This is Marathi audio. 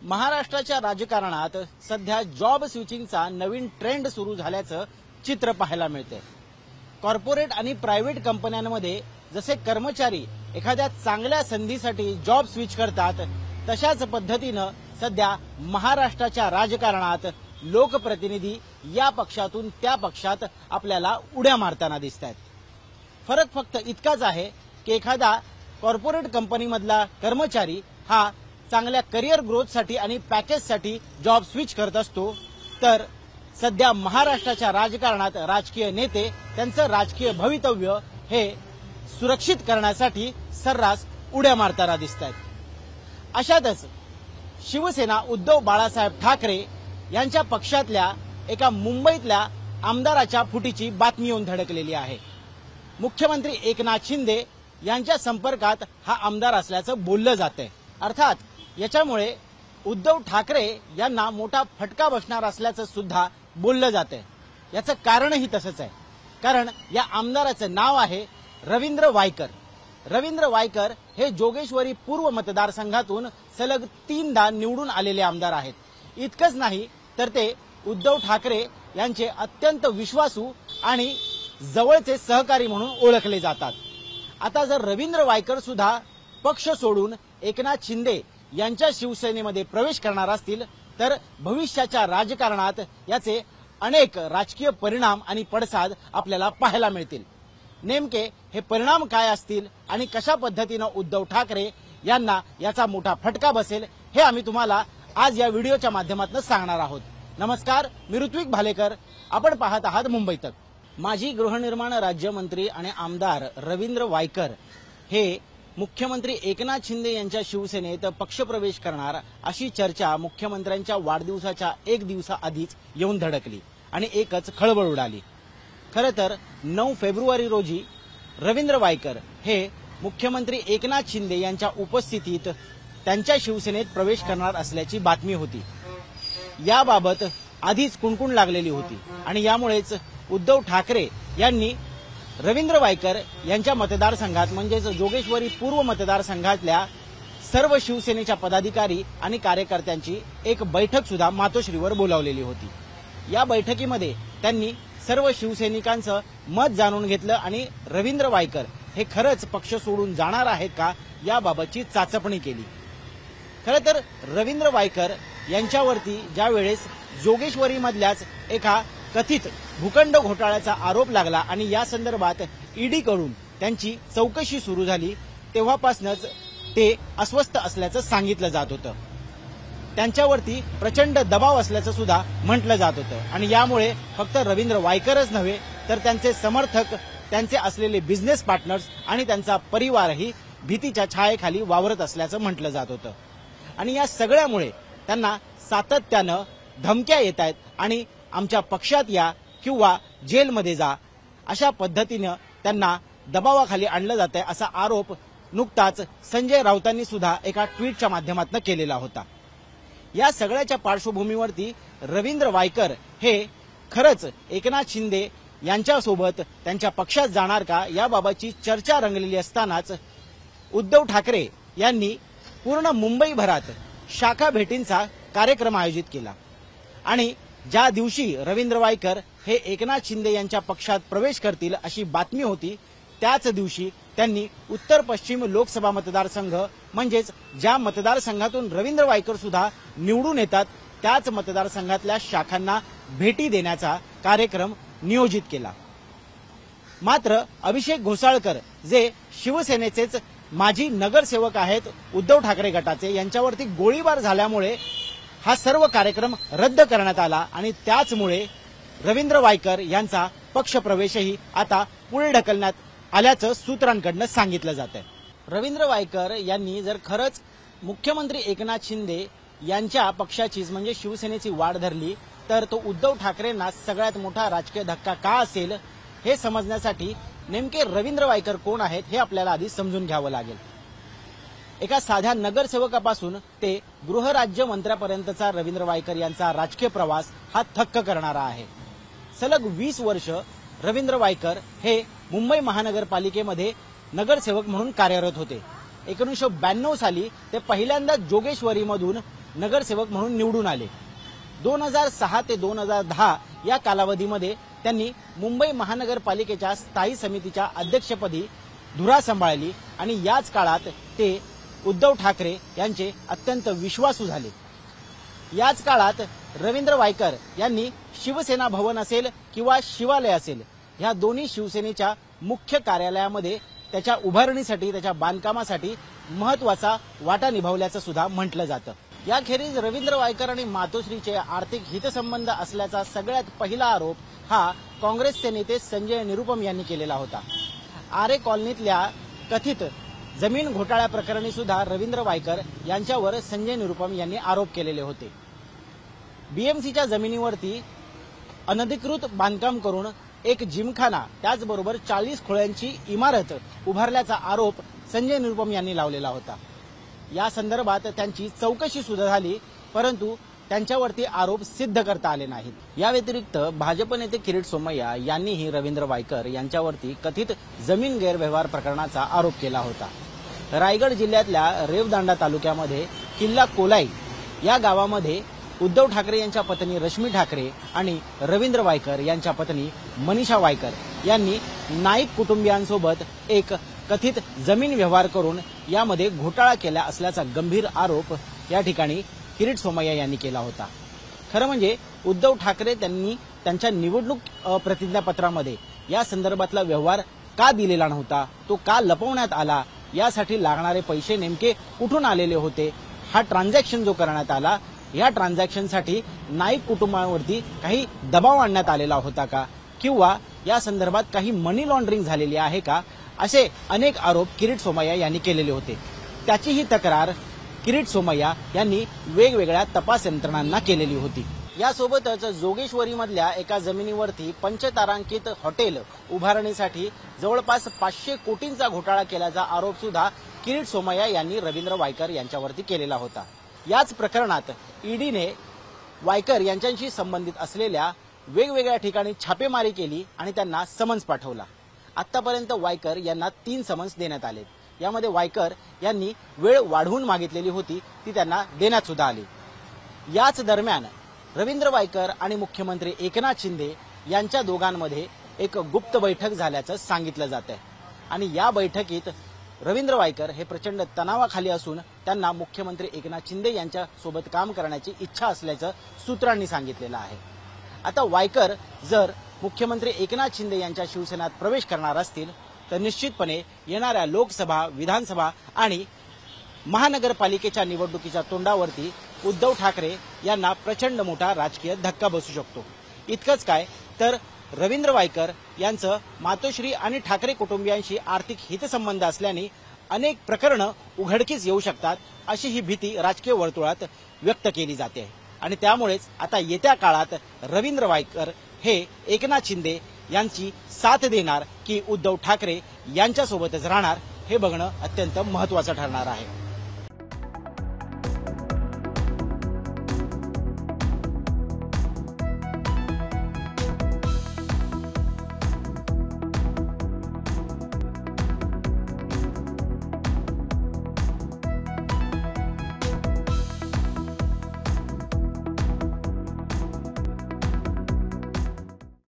महाराष्ट्राच्या राजकारणात सध्या जॉब स्विचिंगचा नवीन ट्रेंड सुरू झाल्याचं चित्र पाहायला मिळते। कॉर्पोरेट आणि प्रायव्हेट कंपन्यांमध्ये जसे कर्मचारी एखाद्या चांगल्या संधीसाठी जॉब स्विच करतात, तशाच पद्धतीनं सध्या महाराष्ट्राच्या राजकारणात लोकप्रतिनिधी या पक्षातून त्या पक्षात आपल्याला उड्या मारताना दिसतात। फरक फक्त इतकाच आहे की एखादा कॉर्पोरेट कंपनीमधला कर्मचारी हा चांगल्या करिअर ग्रोथसाठी आणि पॅकेजसाठी जॉब स्विच करत असतो, तर सध्या महाराष्ट्राच्या राजकारणात राजकीय नेते त्यांचं राजकीय भवितव्य हे सुरक्षित करण्यासाठी सर्रास उड्या मारताना दिसतात। अशातच शिवसेना उद्धव बाळासाहेब ठाकरे यांच्या पक्षातल्या एका मुंबईतल्या आमदाराच्या फुटीची बातमी येऊन धडकलेली आहे। मुख्यमंत्री एकनाथ शिंदे यांच्या संपर्कात हा आमदार असल्याचं बोललं जातंय। अर्थात याच्यामुळे उद्धव ठाकरे यांना मोठा फटका बसणार असल्याचं सुद्धा बोललं जातंय। याचं कारणही तसंच आहे, कारण या आमदाराचं नाव आहे रवींद्र वायकर। रवींद्र वायकर हे जोगेश्वरी पूर्व मतदारसंघातून सलग 3दा निवडून आलेले आमदार आहेत। इतकंच नाही तर ते उद्धव ठाकरे यांचे अत्यंत विश्वासू आणि जवळचे सहकारी म्हणून ओळखले जातात। आता जर रवींद्र वायकर सुद्धा पक्ष सोडून एकनाथ शिंदे यांच्या शिवसेनेमध्ये प्रवेश करणार असतील, तर भविष्याच्या राजकारणात याचे अनेक राजकीय परिणाम आणि पडसाद आपल्याला पाहायला मिळतील। नेमके हे परिणाम काय असतील आणि कशा पद्धतीनं उद्धव ठाकरे यांना याचा मोठा फटका बसेल, हे आम्ही तुम्हाला आज या व्हिडिओच्या माध्यमातून सांगणार आहोत। नमस्कार, मी ऋत्विक भालेकर, आपण पाहत आहात मुंबई तक। माजी गृहनिर्माण राज्यमंत्री आणि आमदार रवींद्र वायकर हे मुख्यमंत्री एकनाथ शिंदे यांच्या शिवसेनेत पक्षप्रवेश करणार अशी चर्चा मुख्यमंत्र्यांच्या वाढदिवसाच्या 1 दिवसाआधीच येऊन धडकली आणि एकच खळबळ उडाली। खरं तर 9 फेब्रुवारी रोजी रवींद्र वायकर हे मुख्यमंत्री एकनाथ शिंदे यांच्या उपस्थितीत त्यांच्या शिवसेनेत प्रवेश करणार असल्याची बातमी होती। याबाबत आधीच कुणकुण लागलेली होती आणि यामुळेच उद्धव ठाकरे यांनी रवींद्र वायकर यांच्या मतदारसंघात म्हणजेच जोगेश्वरी पूर्व मतदारसंघातल्या सर्व शिवसेनेच्या पदाधिकारी आणि कार्यकर्त्यांची एक बैठक सुद्धा मातोश्रीवर बोलावलेली होती। या बैठकीमध्ये त्यांनी सर्व शिवसैनिकांचं मत जाणून घेतलं आणि रवींद्र वायकर हे खरंच पक्ष सोडून जाणार आहेत का याबाबतची चाचपणी केली। खरं तर रवींद्र वायकर यांच्यावरती ज्या वेळेस जोगेश्वरीमधल्याच एका कथित भूखंड घोटाळ्याचा आरोप लागला आणि या संदर्भात ईडी कडून त्यांची चौकशी सुरू झाली, तेव्हापासूनच ते अस्वस्थ असल्याचं सांगितलं जात होतं। त्यांच्यावरती प्रचंड दबाव असल्याचं सुद्धा म्हटलं जात होतं आणि यामुळे फक्त रवींद्र वायकरच नव्हे तर त्यांचे समर्थक, त्यांचे असलेले बिझनेस पार्टनर्स आणि त्यांचा परिवारही भीतीच्या छायेखाली वावरत असल्याचं म्हटलं जात होतं। आणि या सगळ्यामुळे त्यांना सातत्यानं धमक्या येत आहेत आणि आमच्या पक्षात या किंवा जेलमध्ये जा अशा पद्धतीनं त्यांना दबावाखाली आणलं जात आहे, असा आरोप नुकताच संजय राऊतांनी सुद्धा एका ट्विटच्या माध्यमातून केलेला होता। या सगळ्याच्या पार्श्वभूमीवरती रवींद्र वायकर हे खरंच एकनाथ शिंदे यांच्यासोबत त्यांच्या पक्षात जाणार का याबाबतची चर्चा रंगलेली असतानाच उद्धव ठाकरे यांनी पूर्ण मुंबईभरात शाखा भेटींचा कार्यक्रम आयोजित केला आणि ज्या दिवशी रवींद्र वायकर हे एकनाथ शिंदे यांच्या पक्षात प्रवेश करतील अशी बातमी होती, त्याच दिवशी त्यांनी उत्तर पश्चिम लोकसभा मतदारसंघ म्हणजेच ज्या मतदारसंघातून रवींद्र वायकर सुद्धा निवडून येतात त्याच मतदारसंघातल्या शाखांना भेटी देण्याचा कार्यक्रम नियोजित केला। मात्र अभिषेक घोसाळकर जे शिवसेनेचेच माजी नगरसेवक आहेत उद्धव ठाकरे गटाचे, यांच्यावरती गोळीबार झाल्यामुळे हा सर्व कार्यक्रम रद्द करण्यात आला आणि त्याचमुळे रवींद्र वायकर यांचा पक्षप्रवेशही आता पुढे ढकलण्यात आल्याचं सूत्रांकडून सांगितलं जात आहे। रवींद्र वायकर यांनी जर खरंच मुख्यमंत्री एकनाथ शिंदे यांच्या पक्षाचीच म्हणजे शिवसेनेची वाढ धरली, तर तो उद्धव ठाकरेंना सगळ्यात मोठा राजकीय धक्का का असेल हे समजण्यासाठी नेमके रवींद्र वायकर कोण आहेत हे आपल्याला आधी समजून घ्यावं लागेल। एका साध्या नगरसेवकापासून ते गृहराज्य मंत्र्यापर्यंतचा रवींद्र वायकर यांचा राजकीय प्रवास हा थक्क करणारा आहे। सलग 20 वर्ष रवींद्र वायकर हे मुंबई महानगरपालिकेमध्ये नगरसेवक म्हणून कार्यरत होते। 1992 साली ते पहिल्यांदा जोगेश्वरीमधून नगरसेवक म्हणून निवडून आले. 2006 ते 2010 या कालावधीमध्ये त्यांनी मुंबई महानगरपालिकेच्या स्थायी समितीच्या अध्यक्षपदी धुरा सांभाळली आणि याच काळात ते उद्धव ठाकरे यांचे अत्यंत विश्वासू झाले. याच काळात रवींद्र वायकर यांनी शिवसेना भवन असेल किंवा शिवालय असेल ह्या दोन्ही शिवसेनेच्या मुख्य कार्यालयामध्ये त्याच्या उभारणीसाठी, त्याच्या बांधकामासाठी महत्वाचा वाटा निभावल्याचं सुद्धा म्हटलं जातं. याखेरीज रवींद्र वायकर आणि मातोश्रीचे आर्थिक हितसंबंध असल्याचा सगळ्यात पहिला आरोप हा काँग्रेसचे नेते संजय निरुपम यांनी केलेला होता. आरे कॉलनीतल्या कथित जमीन घोटाळ्या प्रकरणी सुद्धा रवींद्र वायकर यांच्यावर संजय निरुपम यांनी आरोप केलेले होते. बीएमसीच्या जमिनीवरती अनधिकृत बांधकाम करून एक जिमखाना त्याचबरोबर 40 खोल्यांची इमारत उभारल्याचा आरोप संजय निरुपम यांनी लावलेला होता. या संदर्भात त्यांची चौकशी सुद्धा झाली, परंतु त्यांच्यावरती आरोप सिद्ध करता आले नाहीत. या व्यतिरिक्त भाजप नेते किरीट सोमय्या यांनीही रवींद्र वायकर यांच्यावरती कथित जमीन गैरव्यवहार प्रकरणाचा आरोप केला होता. रायगड जिल्ह्यातल्या रेवदांडा तालुक्यामध्ये किल्ला कोलाई या गावामध्ये उद्धव ठाकरे यांच्या पत्नी रश्मी ठाकरे आणि रवींद्र वायकर यांच्या पत्नी मनीषा वायकर यांनी नाईक कुटुंबियांसोबत एक कथित जमीन व्यवहार करून यामध्ये घोटाळा केला असल्याचा गंभीर आरोप या ठिकाणी किरीट सोमय्या यांनी केला होता. खरं म्हणजे उद्धव ठाकरे त्यांनी त्यांच्या निवडणूक प्रतिज्ञापत्रामध्ये या संदर्भातला व्यवहार का दिलेला नव्हता, तो का लपवण्यात आला, यासाठी लागणारे पैसे नेमके कुठून आलेले होते, हा ट्रान्झॅक्शन जो करण्यात आला या ट्रान्झॅक्शनसाठी नाईक कुटुंबावरती काही दबाव आणण्यात आलेला होता का, किंवा या संदर्भात काही मनी लॉन्ड्रिंग झालेली आहे का, असे अनेक आरोप किरीट सोमय्या यांनी केलेले होते. त्याची ही तक्रार किरीट सोमय्या यांनी वेगवेगळ्या तपास यंत्रणांना केलेली होती. यासोबतच जोगेश्वरीमधल्या एका जमिनीवरती पंचतारांकित हॉटेल उभारणीसाठी जवळपास 500 कोटींचा घोटाळा केल्याचा आरोप सुद्धा किरीट सोमय्या यांनी रवींद्र वायकर यांच्यावरती केलेला होता. याच प्रकरणात ईडीने वायकर यांच्याशी संबंधित असलेल्या वेगवेगळ्या ठिकाणी छापेमारी केली आणि त्यांना समन्स पाठवला. आतापर्यंत वायकर यांना 3 समन्स देण्यात आले. यामध्ये वायकर यांनी वेळ वाढवून मागितलेली होती, ती त्यांना देण्यात सुद्धा आली. याच दरम्यान रवींद्र वायकर आणि मुख्यमंत्री एकनाथ शिंदे यांच्या दोघांमध्ये एक गुप्त बैठक झाल्याचं सांगितलं जात आहे आणि या बैठकीत रवींद्र वायकर हे प्रचंड तणावाखाली असून त्यांना मुख्यमंत्री एकनाथ शिंदे यांच्या सोबत काम करण्याची इच्छा असल्याचं सूत्रांनी सांगितलेलं आहे. आता वायकर जर मुख्यमंत्री एकनाथ शिंदे यांच्या शिवसेनेत प्रवेश करणार असतील तर निश्चितपणे येणाऱ्या लोकसभा, विधानसभा आणि महानगरपालिकेच्या निवडणुकीच्या तोंडावरती उद्धव ठाकरे यांना प्रचंड मोठा राजकीय धक्का बसू शकतो. इतकंच काय तर रवींद्र वायकर यांचं मातोश्री आणि ठाकरे कुटुंबियांशी आर्थिक हितसंबंध असल्याने अनेक प्रकरणं उघडकीस येऊ शकतात, अशी ही भीती राजकीय वर्तुळात व्यक्त केली जाते आणि त्यामुळेच आता येत्या काळात रवींद्र वायकर हे एकनाथ शिंदे यांची साथ देणार की उद्धव ठाकरे यांच्यासोबतच राहणार हे बघणं अत्यंत महत्त्वाचं ठरणार आहे.